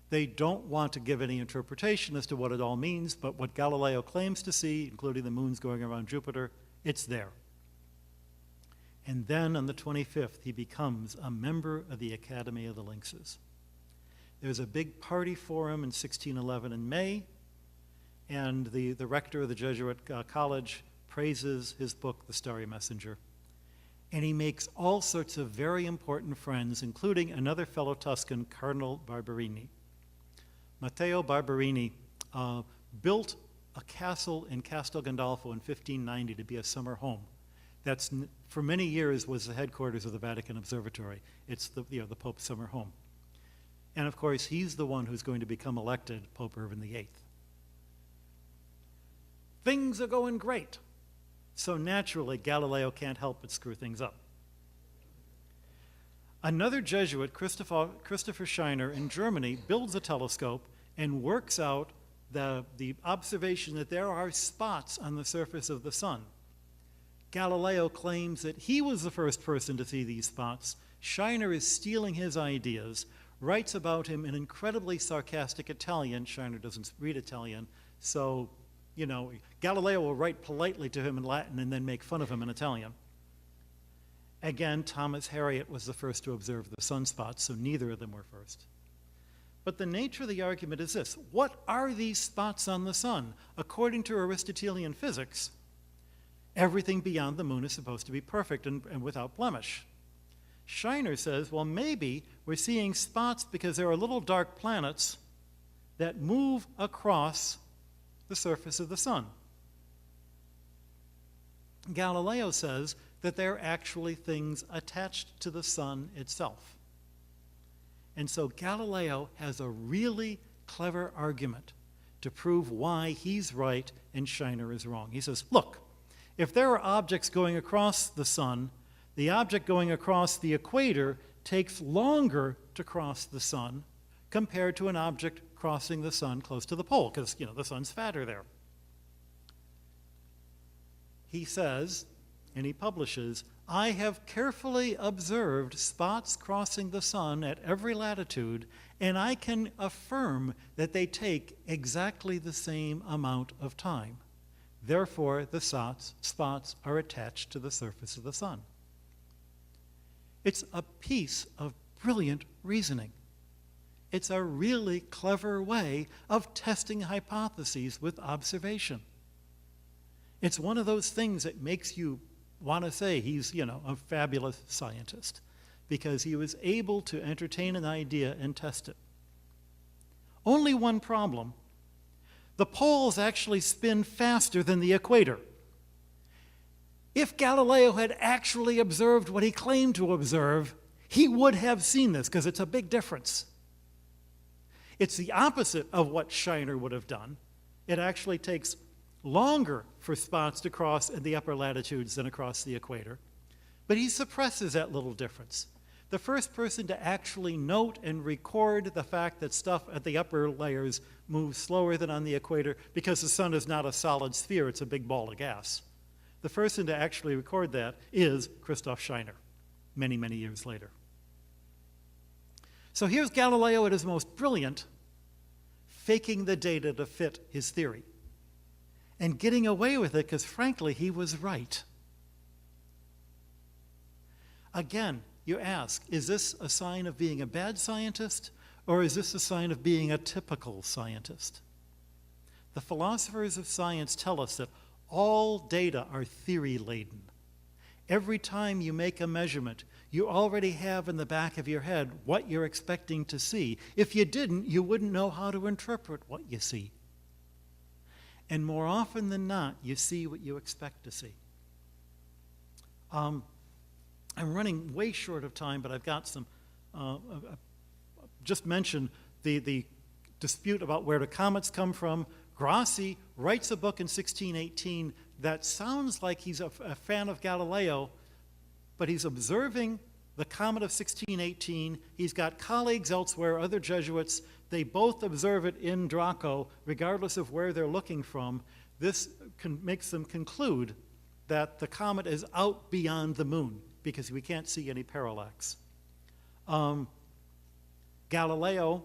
They don't want to give any interpretation as to what it all means, but what Galileo claims to see, including the moons going around Jupiter, it's there. And then on the 25th, he becomes a member of the Academy of the Lynxes. There's a big party for him in 1611 in May, and the rector of the Jesuit college praises his book, The Starry Messenger. And he makes all sorts of very important friends, including another fellow Tuscan, Cardinal Barberini. Matteo Barberini built a castle in Castel Gandolfo in 1590 to be a summer home. That's, for many years, was the headquarters of the Vatican Observatory. It's the Pope's summer home. And of course, he's the one who's going to become elected Pope Urban VIII. Things are going great. So naturally, Galileo can't help but screw things up. Another Jesuit, Christopher Scheiner in Germany, builds a telescope and works out the observation that there are spots on the surface of the sun. Galileo claims that he was the first person to see these spots. Scheiner is stealing his ideas, writes about him in incredibly sarcastic Italian. Scheiner doesn't read Italian, so Galileo will write politely to him in Latin and then make fun of him in Italian. Again, Thomas Harriot was the first to observe the sunspots, so neither of them were first. But the nature of the argument is this: what are these spots on the sun? According to Aristotelian physics, everything beyond the moon is supposed to be perfect and without blemish. Scheiner says, well, maybe we're seeing spots because there are little dark planets that move across the surface of the sun. Galileo says that they're actually things attached to the sun itself. And so Galileo has a really clever argument to prove why he's right and Scheiner is wrong. He says, look, if there are objects going across the sun, the object going across the equator takes longer to cross the sun compared to an object crossing the sun close to the pole, because the sun's fatter there. He says, and he publishes, I have carefully observed spots crossing the sun at every latitude, and I can affirm that they take exactly the same amount of time. Therefore, the spots are attached to the surface of the sun. It's a piece of brilliant reasoning. It's a really clever way of testing hypotheses with observation. It's one of those things that makes you want to say he's, a fabulous scientist, because he was able to entertain an idea and test it. Only one problem. The poles actually spin faster than the equator. If Galileo had actually observed what he claimed to observe, he would have seen this, because it's a big difference. It's the opposite of what Scheiner would have done. It actually takes longer for spots to cross in the upper latitudes than across the equator, but he suppresses that little difference. The first person to actually note and record the fact that stuff at the upper layers moves slower than on the equator because the sun is not a solid sphere, it's a big ball of gas. The first person to actually record that is Christoph Scheiner, many, many years later. So here's Galileo at his most brilliant, faking the data to fit his theory, and getting away with it because, frankly, he was right. Again, you ask, is this a sign of being a bad scientist, or is this a sign of being a typical scientist? The philosophers of science tell us that all data are theory-laden. Every time you make a measurement, you already have in the back of your head what you're expecting to see. If you didn't, you wouldn't know how to interpret what you see. And more often than not, you see what you expect to see. I'm running way short of time, but I've got some, just mention the dispute about where the comets come from. Grassi writes a book in 1618 that sounds like he's a fan of Galileo, but he's observing the comet of 1618. He's got colleagues elsewhere, other Jesuits. They both observe it in Draco, regardless of where they're looking from. This makes them conclude that the comet is out beyond the moon because we can't see any parallax. Galileo,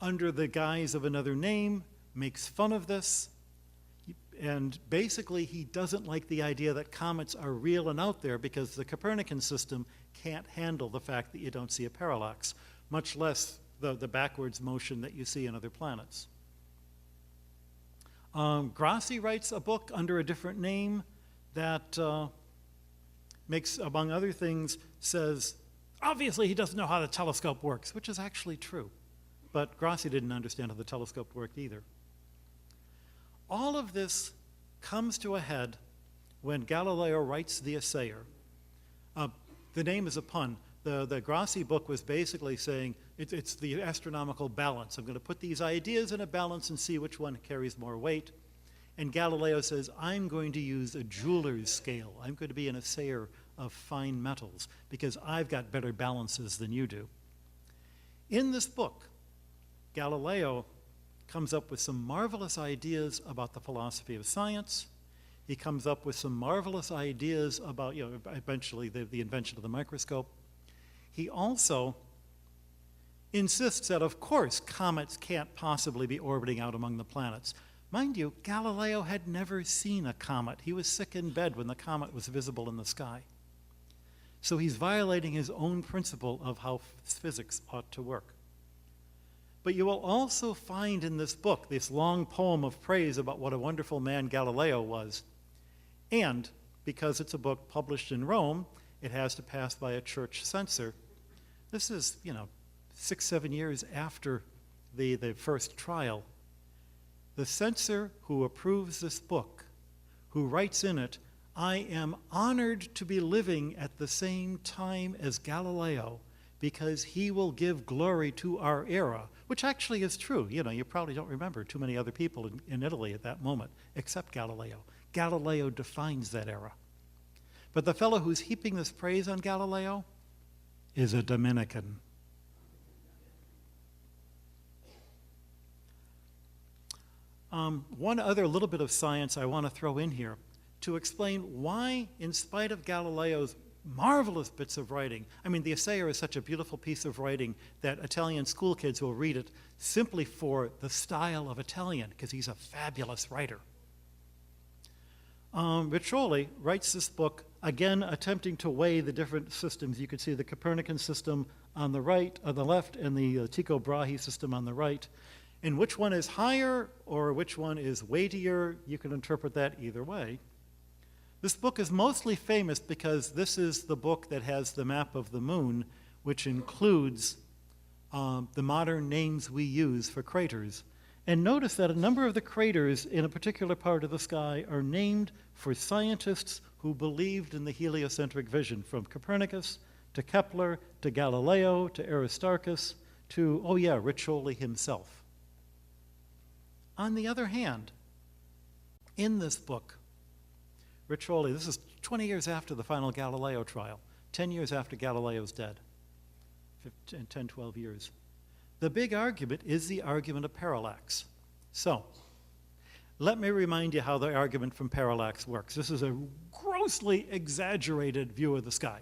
under the guise of another name, makes fun of this, and basically he doesn't like the idea that comets are real and out there because the Copernican system can't handle the fact that you don't see a parallax, much less the backwards motion that you see in other planets. Grassi writes a book under a different name that makes, among other things, says, obviously he doesn't know how the telescope works, which is actually true. But Grassi didn't understand how the telescope worked either. All of this comes to a head when Galileo writes the Essayer. The name is a pun. The Grassi book was basically saying it's the astronomical balance. I'm going to put these ideas in a balance and see which one carries more weight. And Galileo says, I'm going to use a jeweler's scale. I'm going to be an assayer of fine metals because I've got better balances than you do. In this book, Galileo comes up with some marvelous ideas about the philosophy of science. He comes up with some marvelous ideas about, eventually the invention of the microscope. He also insists that, of course, comets can't possibly be orbiting out among the planets. Mind you, Galileo had never seen a comet. He was sick in bed when the comet was visible in the sky. So he's violating his own principle of how physics ought to work. But you will also find in this book this long poem of praise about what a wonderful man Galileo was. And because it's a book published in Rome, it has to pass by a church censor. This is, 6-7 years after the first trial. The censor who approves this book, who writes in it, I am honored to be living at the same time as Galileo because he will give glory to our era, which actually is true. You probably don't remember too many other people in Italy at that moment, except Galileo. Galileo defines that era. But the fellow who's heaping this praise on Galileo is a Dominican. One other little bit of science I want to throw in here to explain why, in spite of Galileo's marvelous bits of writing, the Essayer is such a beautiful piece of writing that Italian school kids will read it simply for the style of Italian, because he's a fabulous writer. Riccioli writes this book, again, attempting to weigh the different systems. You can see the Copernican system on the right, on the left, and the Tycho Brahe system on the right. And which one is higher or which one is weightier, you can interpret that either way. This book is mostly famous because this is the book that has the map of the moon, which includes the modern names we use for craters. And notice that a number of the craters in a particular part of the sky are named for scientists who believed in the heliocentric vision, from Copernicus to Kepler to Galileo to Aristarchus to, Riccioli himself. On the other hand, in this book. Riccioli, this is 20 years after the final Galileo trial, 10 years after Galileo's dead, 10, 12 years. The big argument is the argument of parallax. So, let me remind you how the argument from parallax works. This is a grossly exaggerated view of the sky.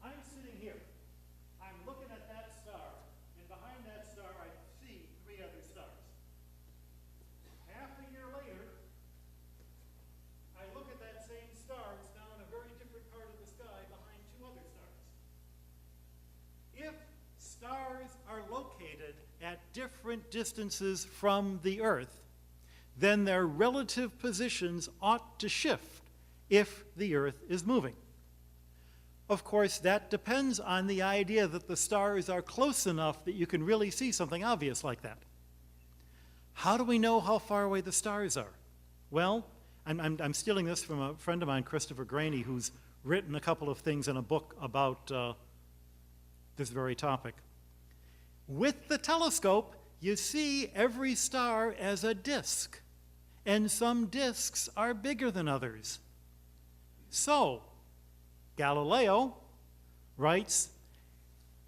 I'm sitting here. I'm looking at that star, and behind that star I see 3 other stars. Half a year later, I look at that same star. It's now in a very different part of the sky behind 2 other stars. If stars are located at different distances from the Earth, then their relative positions ought to shift if the Earth is moving. Of course, that depends on the idea that the stars are close enough that you can really see something obvious like that. How do we know how far away the stars are? Well, I'm stealing this from a friend of mine, Christopher Graney, who's written a couple of things in a book about this very topic. With the telescope, you see every star as a disk, and some disks are bigger than others. So, Galileo writes,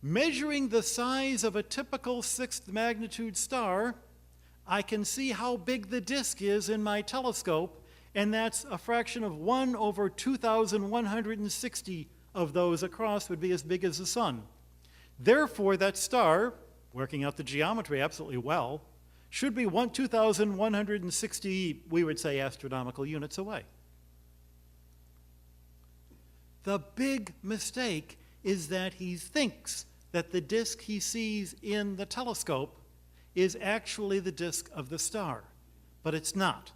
measuring the size of a typical 6th magnitude star, I can see how big the disk is in my telescope, and that's a fraction of 1 over 2,160 of those across would be as big as the sun. Therefore, that star, working out the geometry absolutely well, should be 2,160, we would say, astronomical units away. The big mistake is that he thinks that the disk he sees in the telescope is actually the disk of the star, but it's not.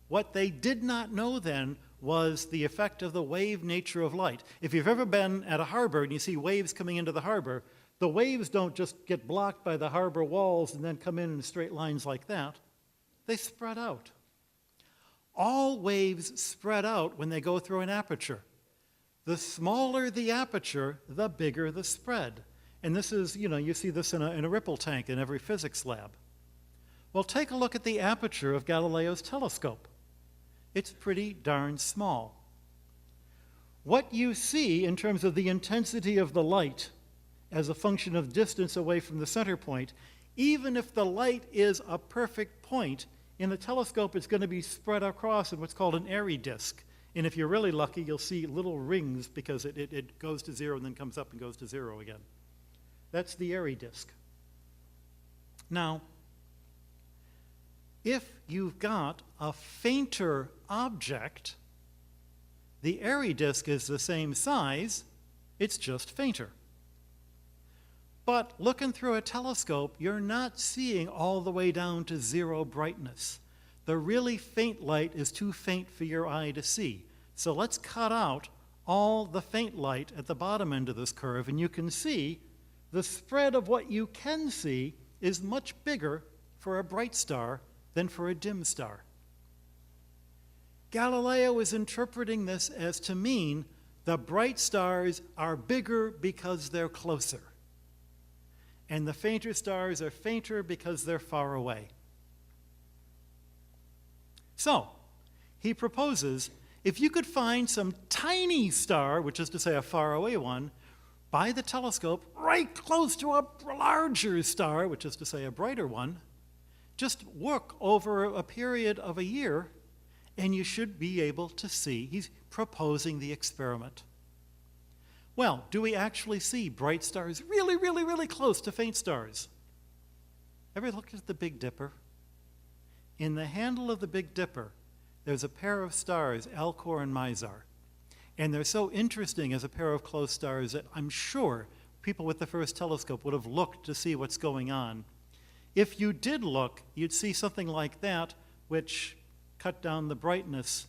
What they did not know then was the effect of the wave nature of light. If you've ever been at a harbor and you see waves coming into the harbor, the waves don't just get blocked by the harbor walls and then come in straight lines like that. They spread out. All waves spread out when they go through an aperture. The smaller the aperture, the bigger the spread. And this is, you see this in a ripple tank in every physics lab. Well, take a look at the aperture of Galileo's telescope. It's pretty darn small. What you see in terms of the intensity of the light as a function of distance away from the center point, even if the light is a perfect point, in the telescope it's going to be spread across in what's called an airy disk. And if you're really lucky, you'll see little rings because it goes to 0 and then comes up and goes to 0 again. That's the airy disk. Now, if you've got a fainter object, the airy disk is the same size, it's just fainter. But looking through a telescope, you're not seeing all the way down to 0 brightness. The really faint light is too faint for your eye to see. So let's cut out all the faint light at the bottom end of this curve, and you can see the spread of what you can see is much bigger for a bright star than for a dim star. Galileo is interpreting this as to mean the bright stars are bigger because they're closer, and the fainter stars are fainter because they're far away. So, he proposes, if you could find some tiny star, which is to say a faraway one, by the telescope right close to a larger star, which is to say a brighter one, just work over a period of a year, and you should be able to see. He's proposing the experiment. Well, do we actually see bright stars really, really, really close to faint stars? Ever looked at the Big Dipper? In the handle of the Big Dipper, there's a pair of stars, Alcor and Mizar. And they're so interesting as a pair of close stars that I'm sure people with the first telescope would have looked to see what's going on. If you did look, you'd see something like that, which cut down the brightness.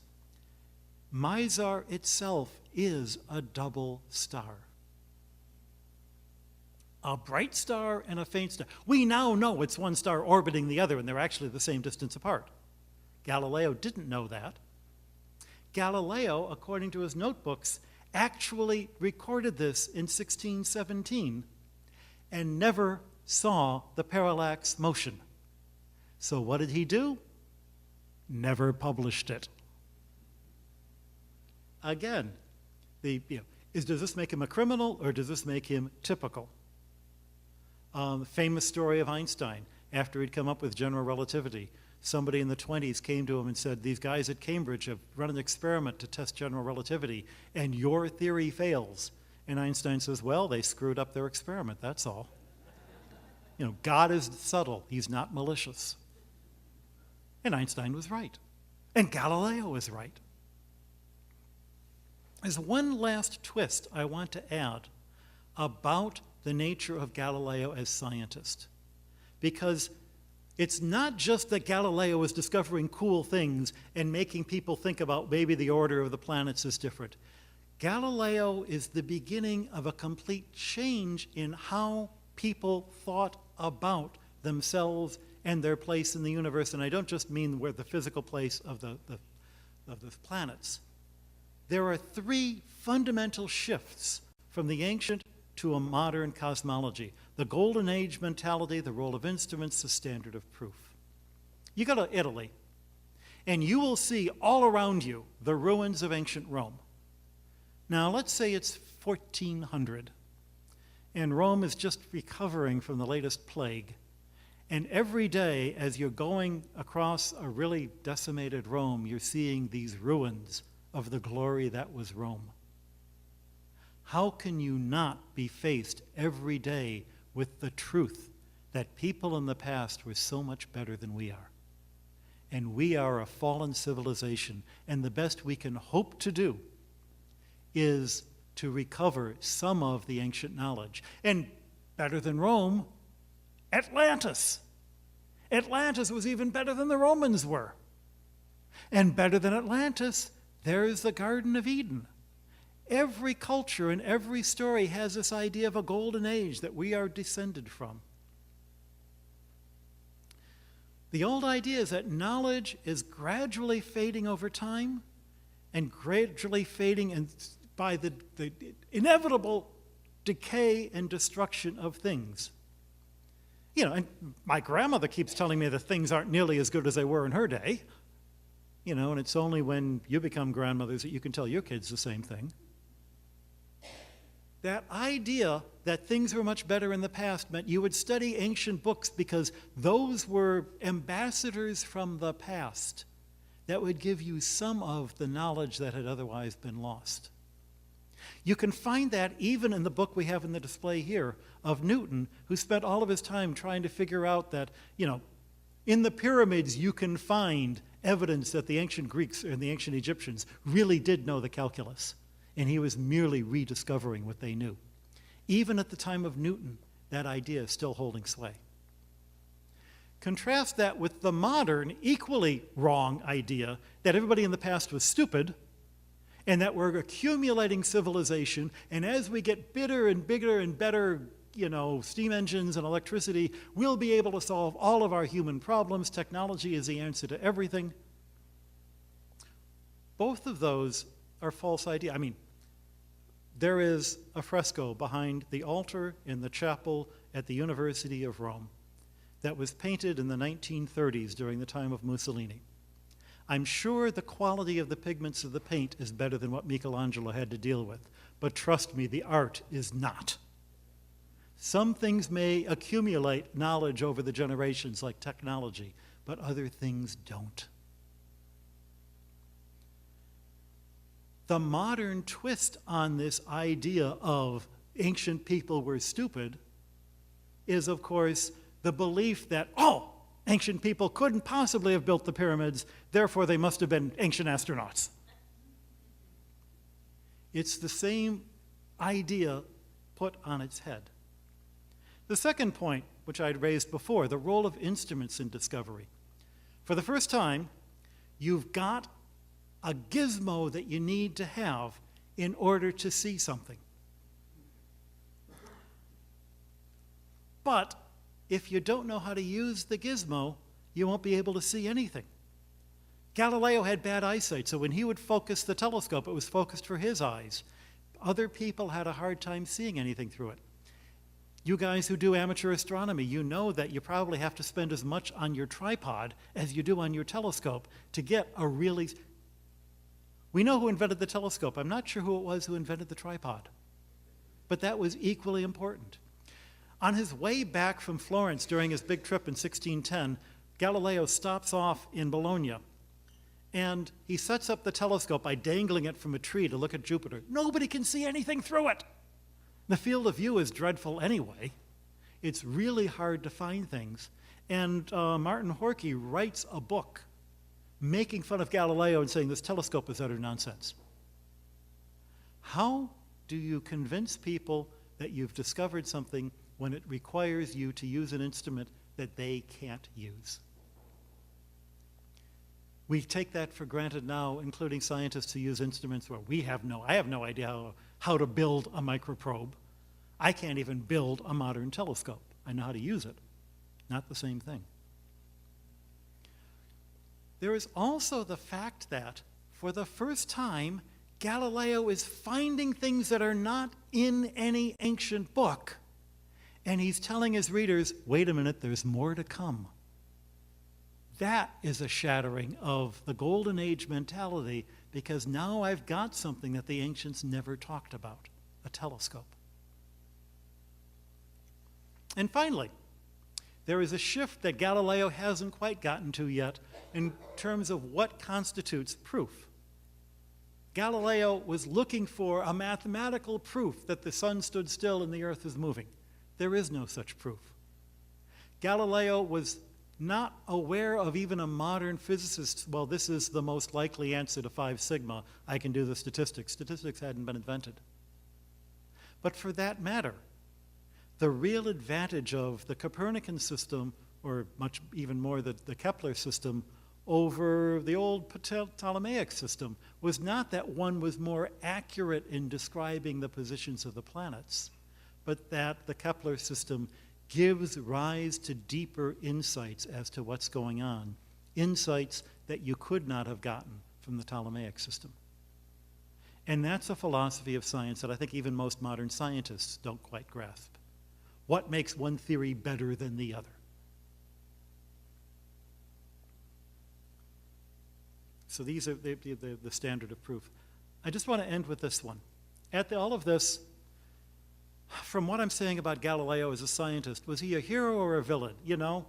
Mizar itself is a double star. A bright star and a faint star. We now know it's one star orbiting the other, and they're actually the same distance apart. Galileo didn't know that. Galileo, according to his notebooks, actually recorded this in 1617 and never saw the parallax motion. So what did he do? Never published it. Again, does this make him a criminal or does this make him typical? Famous story of Einstein. After he'd come up with general relativity, somebody in the 20s came to him and said, these guys at Cambridge have run an experiment to test general relativity, and your theory fails. And Einstein says, well, they screwed up their experiment, that's all. God is subtle. He's not malicious. And Einstein was right. And Galileo was right. There's one last twist I want to add about the nature of Galileo as scientist. Because it's not just that Galileo was discovering cool things and making people think about maybe the order of the planets is different. Galileo is the beginning of a complete change in how people thought about themselves and their place in the universe. And I don't just mean where the physical place of the planets. There are three fundamental shifts from the ancient to a modern cosmology. The Golden Age mentality, the role of instruments, the standard of proof. You go to Italy, and you will see all around you the ruins of ancient Rome. Now, let's say it's 1400, and Rome is just recovering from the latest plague. And every day, as you're going across a really decimated Rome, you're seeing these ruins of the glory that was Rome. How can you not be faced every day with the truth that people in the past were so much better than we are? And we are a fallen civilization, and the best we can hope to do is to recover some of the ancient knowledge. And better than Rome, Atlantis. Atlantis was even better than the Romans were. And better than Atlantis, there is the Garden of Eden. Every culture and every story has this idea of a golden age that we are descended from. The old idea is that knowledge is gradually fading over time and gradually fading by the inevitable decay and destruction of things. And my grandmother keeps telling me that things aren't nearly as good as they were in her day. And it's only when you become grandmothers that you can tell your kids the same thing. That idea that things were much better in the past meant you would study ancient books because those were ambassadors from the past that would give you some of the knowledge that had otherwise been lost. You can find that even in the book we have in the display here of Newton, who spent all of his time trying to figure out that, in the pyramids you can find evidence that the ancient Greeks and the ancient Egyptians really did know the calculus. And he was merely rediscovering what they knew. Even at the time of Newton, that idea is still holding sway. Contrast that with the modern, equally wrong idea that everybody in the past was stupid and that we're accumulating civilization, and as we get bigger and bigger and better, steam engines and electricity, we'll be able to solve all of our human problems. Technology is the answer to everything. Both of those are false ideas. There is a fresco behind the altar in the chapel at the University of Rome that was painted in the 1930s during the time of Mussolini. I'm sure the quality of the pigments of the paint is better than what Michelangelo had to deal with, but trust me, the art is not. Some things may accumulate knowledge over the generations, like technology, but other things don't. The modern twist on this idea of ancient people were stupid is, of course, the belief that, ancient people couldn't possibly have built the pyramids, therefore they must have been ancient astronauts. It's the same idea put on its head. The second point, which I'd raised before, the role of instruments in discovery. For the first time, you've got a gizmo that you need to have in order to see something. But if you don't know how to use the gizmo, you won't be able to see anything. Galileo had bad eyesight, so when he would focus the telescope, it was focused for his eyes. Other people had a hard time seeing anything through it. You guys who do amateur astronomy, you know that you probably have to spend as much on your tripod as you do on your telescope to get a really... We know who invented the telescope. I'm not sure who it was who invented the tripod, but that was equally important. On his way back from Florence during his big trip in 1610, Galileo stops off in Bologna, and he sets up the telescope by dangling it from a tree to look at Jupiter. Nobody can see anything through it. The field of view is dreadful anyway. It's really hard to find things. And Martin Horkey writes a book making fun of Galileo and saying this telescope is utter nonsense. How do you convince people that you've discovered something when it requires you to use an instrument that they can't use? We take that for granted now, including scientists who use instruments where I have no idea how to build a microprobe. I can't even build a modern telescope. I know how to use it. Not the same thing. There is also the fact that, for the first time, Galileo is finding things that are not in any ancient book, and he's telling his readers, wait a minute, there's more to come. That is a shattering of the Golden Age mentality, because now I've got something that the ancients never talked about, a telescope. And finally, there is a shift that Galileo hasn't quite gotten to yet in terms of what constitutes proof. Galileo was looking for a mathematical proof that the sun stood still and the earth is moving. There is no such proof. Galileo was not aware of even a modern physicist, well, this is the most likely answer to 5 sigma, I can do the statistics. Statistics hadn't been invented. But for that matter, the real advantage of the Copernican system, or much even more the Kepler system, over the old Ptolemaic system was not that one was more accurate in describing the positions of the planets, but that the Kepler system gives rise to deeper insights as to what's going on, insights that you could not have gotten from the Ptolemaic system. And that's a philosophy of science that I think even most modern scientists don't quite grasp. What makes one theory better than the other? So these are the standard of proof. I just want to end with this one. All of this, from what I'm saying about Galileo as a scientist, was he a hero or a villain? You know,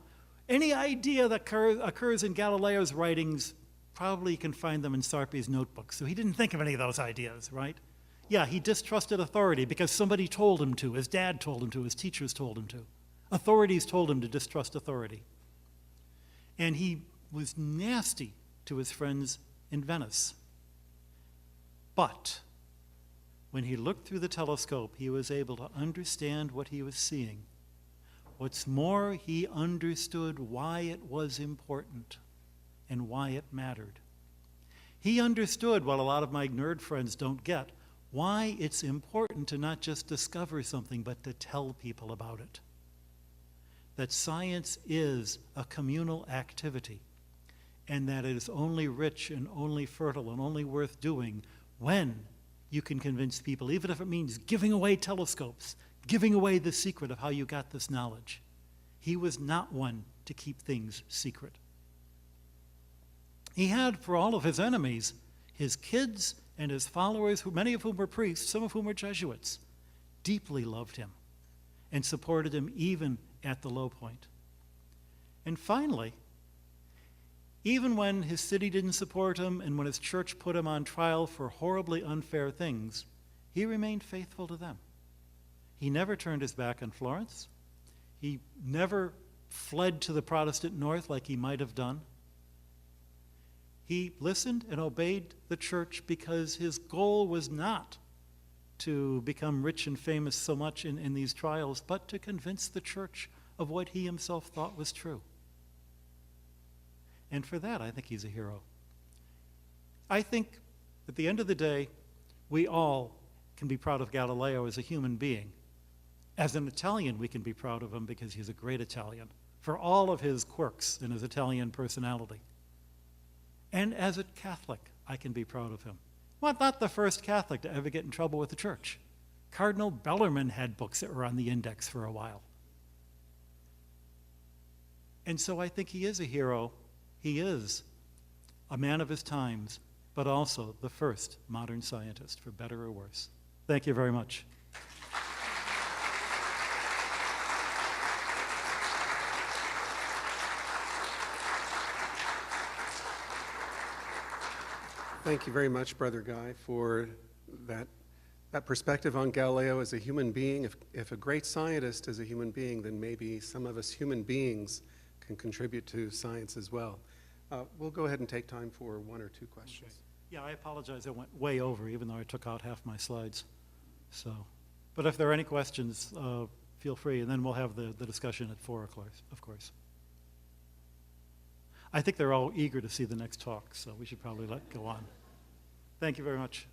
any idea that occurs in Galileo's writings, probably you can find them in Sarpi's notebooks. So he didn't think of any of those ideas, right? Yeah, he distrusted authority because somebody told him to, his dad told him to, his teachers told him to. Authorities told him to distrust authority. And he was nasty to his friends in Venice. But when he looked through the telescope, he was able to understand what he was seeing. What's more, he understood why it was important and why it mattered. He understood what a lot of my nerd friends don't get, why it's important to not just discover something, but to tell people about it. That science is a communal activity, and that it is only rich and only fertile and only worth doing when you can convince people, even if it means giving away telescopes, giving away the secret of how you got this knowledge. He was not one to keep things secret. He had, for all of his enemies, his kids and his followers, many of whom were priests, some of whom were Jesuits, deeply loved him and supported him even at the low point. And finally, even when his city didn't support him and when his church put him on trial for horribly unfair things, he remained faithful to them. He never turned his back on Florence. He never fled to the Protestant north like he might have done. He listened and obeyed the church because his goal was not to become rich and famous so much in these trials, but to convince the church of what he himself thought was true. And for that, I think he's a hero. I think at the end of the day, we all can be proud of Galileo as a human being. As an Italian, we can be proud of him because he's a great Italian, for all of his quirks and his Italian personality. And as a Catholic, I can be proud of him. Well, not the first Catholic to ever get in trouble with the church, Cardinal Bellarmine had books that were on the index for a while. And so I think he is a hero. He is a man of his times, but also the first modern scientist, for better or worse. Thank you very much. Thank you very much, Brother Guy, for that perspective on Galileo as a human being. If a great scientist is a human being, then maybe some of us human beings can contribute to science as well. We'll go ahead and take time for one or two questions. Okay. Yeah, I apologize. I went way over, even though I took out half my slides. So, but if there are any questions, feel free, and then we'll have the discussion at 4 o'clock, of course. I think they're all eager to see the next talk, so we should probably go on. Thank you very much.